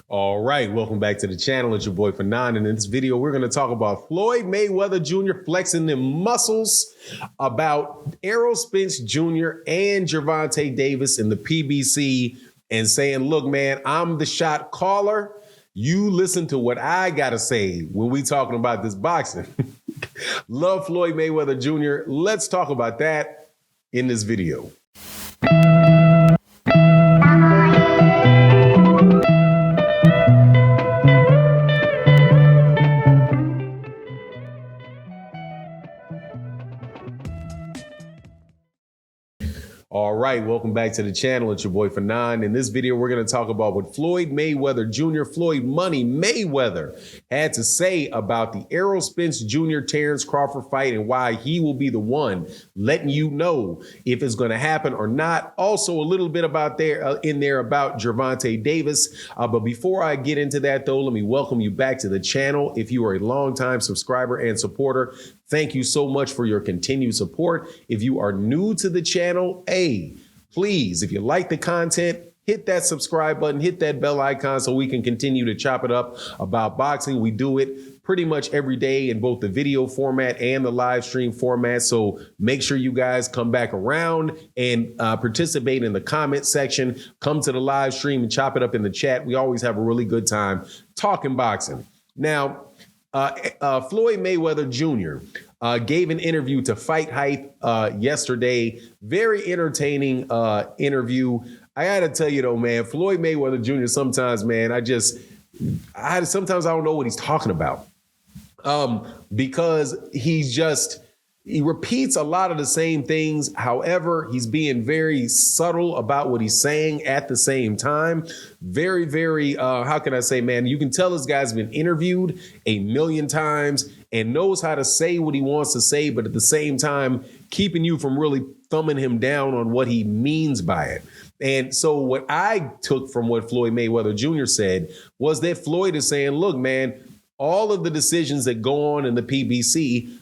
All right, welcome back to the channel. It's your boy Fanon, and in this video, we're going to talk about Floyd Mayweather Jr. flexing them muscles, about Errol Spence Jr. and Gervonta Davis in the PBC, and saying, look, man, I'm the shot caller. You listen to what I got to say when we talking about this boxing. Love Floyd Mayweather Jr. Let's talk about that in this video. All right, welcome back to the channel. It's your boy Fanon. In this video, we're going to talk about what Floyd Mayweather Jr., Floyd Money Mayweather, had to say about the Errol Spence Jr. Terrence Crawford fight and why he will be the one letting you know if it's going to happen or not. Also, a little bit about in there about Gervonta Davis. But before I get into that, though, let me welcome you back to the channel. If you are a longtime subscriber and supporter, thank you so much for your continued support. If you are new to the channel, please, if you like the content, hit that subscribe button, hit that bell icon so we can continue to chop it up about boxing. We do it pretty much every day in both the video format and the live stream format. So make sure you guys come back around and participate in the comment section. Come to the live stream and chop it up in the chat. We always have a really good time talking boxing. Now, Floyd Mayweather Jr. Gave an interview to Fight Hype yesterday. Very entertaining interview. I got to tell you, though, man, Floyd Mayweather Jr. sometimes, man, sometimes I don't know what he's talking about because he repeats a lot of the same things. However, he's being very subtle about what he's saying at the same time. Very, very, how can I say, man, you can tell this guy's been interviewed a million times and knows how to say what he wants to say, but at the same time, keeping you from really thumbing him down on what he means by it. And so what I took from what Floyd Mayweather Jr. said was that Floyd is saying, look, man, all of the decisions that go on in the PBC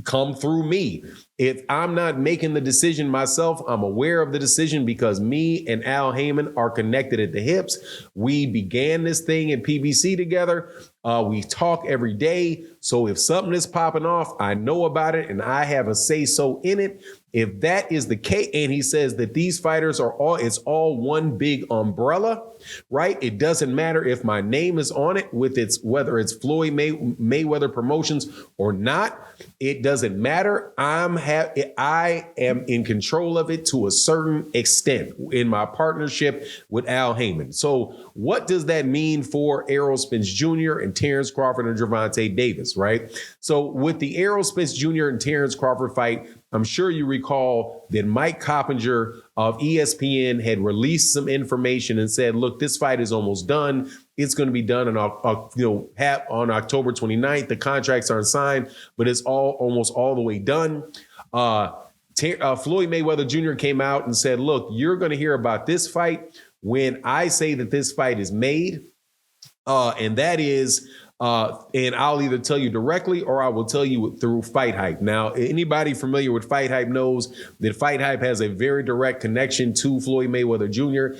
come through me. If I'm not making the decision myself, I'm aware of the decision because me and Al Haymon are connected at the hips. We began this thing in PBC together. We talk every day. So if something is popping off, I know about it and I have a say so in it. If that is the case, and he says that these fighters it's all one big umbrella, right? It doesn't matter if my name is on it whether it's Floyd Mayweather Promotions or not. It doesn't matter. I am in control of it to a certain extent in my partnership with Al Haymon. So what does that mean for Errol Spence Jr. and Terrence Crawford and Gervonta Davis, right? So with the Errol Spence Jr. and Terrence Crawford fight, I'm sure you recall that Mike Coppinger of ESPN had released some information and said, look, this fight is almost done. It's going to be done on October 29th. The contracts aren't signed, but it's almost all the way done. Floyd Mayweather Jr. came out and said, look, you're going to hear about this fight when I say that this fight is made. And that is, and I'll either tell you directly or I will tell you through Fight Hype. Now, anybody familiar with Fight Hype knows that Fight Hype has a very direct connection to Floyd Mayweather Jr.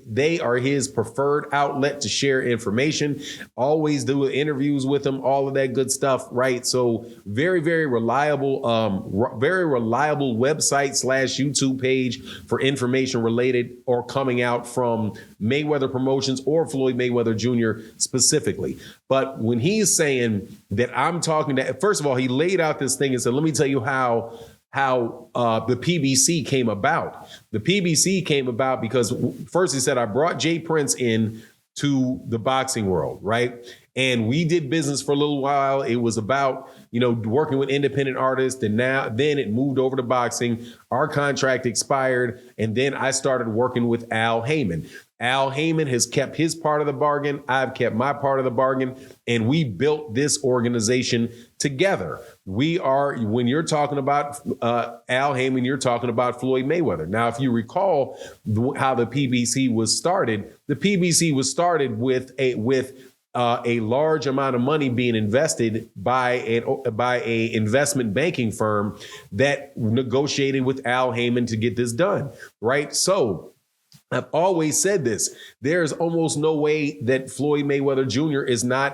They are his preferred outlet to share information. Always do interviews with him, all of that good stuff, right? So very, very reliable website / YouTube page for information related or coming out from Mayweather Promotions or Floyd Mayweather Jr. specifically. But when he's saying that I'm talking to, first of all, he laid out this thing and said, let me tell you how the PBC came about. The PBC came about because first he said, I brought Jay Prince in to the boxing world, right? And we did business for a little while. It was about, working with independent artists. And then it moved over to boxing. Our contract expired. And then I started working with Al Haymon. Al Haymon has kept his part of the bargain. I've kept my part of the bargain. And we built this organization together. When you're talking about Al Haymon, you're talking about Floyd Mayweather. Now, if you recall how the PBC was started, the PBC was started with a large amount of money being invested by a investment banking firm that negotiated with Al Haymon to get this done, right? So I've always said this. There's almost no way that Floyd Mayweather Jr.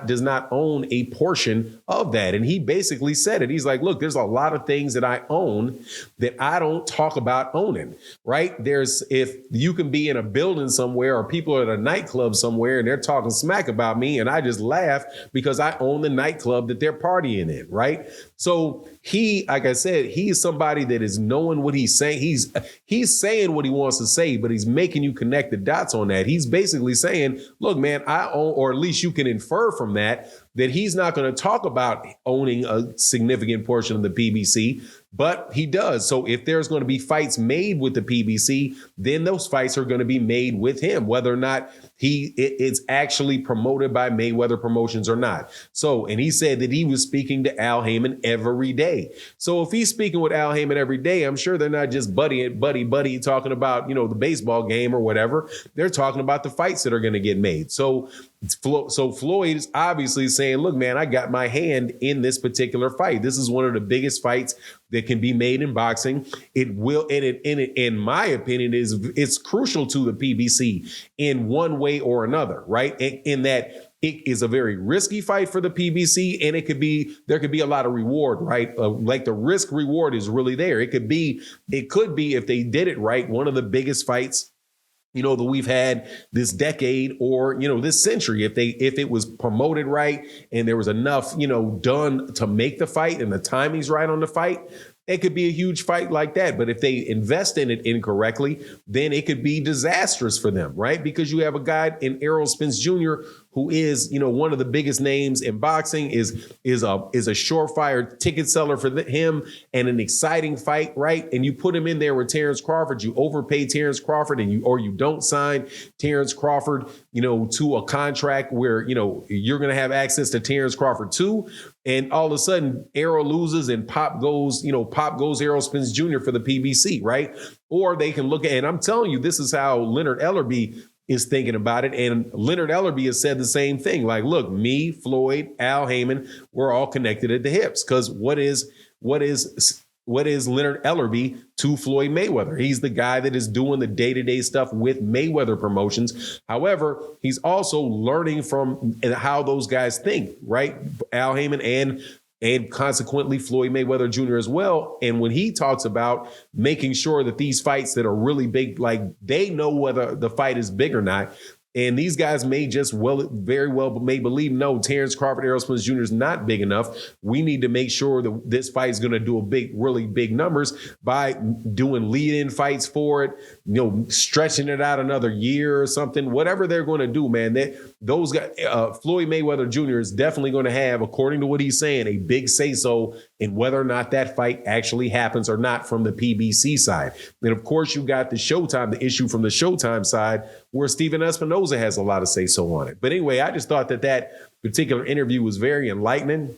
does not own a portion of that. And he basically said it. He's like, look, there's a lot of things that I own that I don't talk about owning, right? If you can be in a building somewhere or people are at a nightclub somewhere and they're talking smack about me and I just laugh because I own the nightclub that they're partying in, right? So like I said, he is somebody that is knowing what he's saying. He's saying what he wants to say, but he's making you connect the dots on that. He's basically saying, look, man, I own, or at least you can infer from that he's not going to talk about owning a significant portion of the PBC, but he does. So if there's going to be fights made with the PBC, then those fights are going to be made with him, whether or not it's actually promoted by Mayweather Promotions or not. So, and he said that he was speaking to Al Haymon every day. So if he's speaking with Al Haymon every day, I'm sure they're not just buddy talking about, the baseball game or whatever. They're talking about the fights that are going to get made. So Floyd is obviously saying, look, man, I got my hand in this particular fight. This is one of the biggest fights that can be made in boxing. It will, and in my opinion, it's crucial to the PBC in one way or another, right? In that it is a very risky fight for the PBC, and there could be a lot of reward, right? Like the risk reward is really there. It could be if they did it right, one of the biggest fights that we've had this decade or, this century, if it was promoted right and there was enough, done to make the fight and the timing's right on the fight, it could be a huge fight like that. But if they invest in it incorrectly, then it could be disastrous for them, right? Because you have a guy in Errol Spence Jr. who is, one of the biggest names in boxing, is a surefire ticket seller for him and an exciting fight, right? And you put him in there with Terrence Crawford, you overpay Terrence Crawford or you don't sign Terrence Crawford, to a contract where, you're going to have access to Terrence Crawford too. And all of a sudden Errol loses and pop goes Errol Spence Jr. for the PBC, right? Or they can look at, and I'm telling you, this is how Leonard Ellerbe is thinking about it. And Leonard Ellerbe has said the same thing. Like, look, me, Floyd, Al Haymon, we're all connected at the hips. Because what is Leonard Ellerbe to Floyd Mayweather? He's the guy that is doing the day-to-day stuff with Mayweather Promotions. However, he's also learning from how those guys think, right? Al Haymon and consequently Floyd Mayweather Jr. as well. And when he talks about making sure that these fights that are really big, like they know whether the fight is big or not. And these guys may very well believe, no, Terrence Crawford, Errol Spence Jr. is not big enough. We need to make sure that this fight is going to do really big numbers by doing lead-in fights for it, stretching it out another year or something, whatever they're going to do, man. Those guys, Floyd Mayweather Jr. is definitely going to have, according to what he's saying, a big say-so in whether or not that fight actually happens or not from the PBC side. And of course, you got the issue from the Showtime side, where Stephen Espinoza has a lot of say-so on it. But anyway, I just thought that particular interview was very enlightening.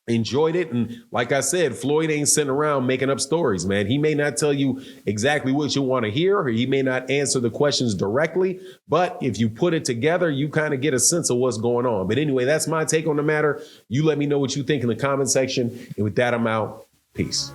Enjoyed it. And like I said, Floyd ain't sitting around making up stories, man. He may not tell you exactly what you want to hear, or he may not answer the questions directly. But if you put it together, you kind of get a sense of what's going on. But anyway, that's my take on the matter. You let me know what you think in the comment section. And with that, I'm out. Peace.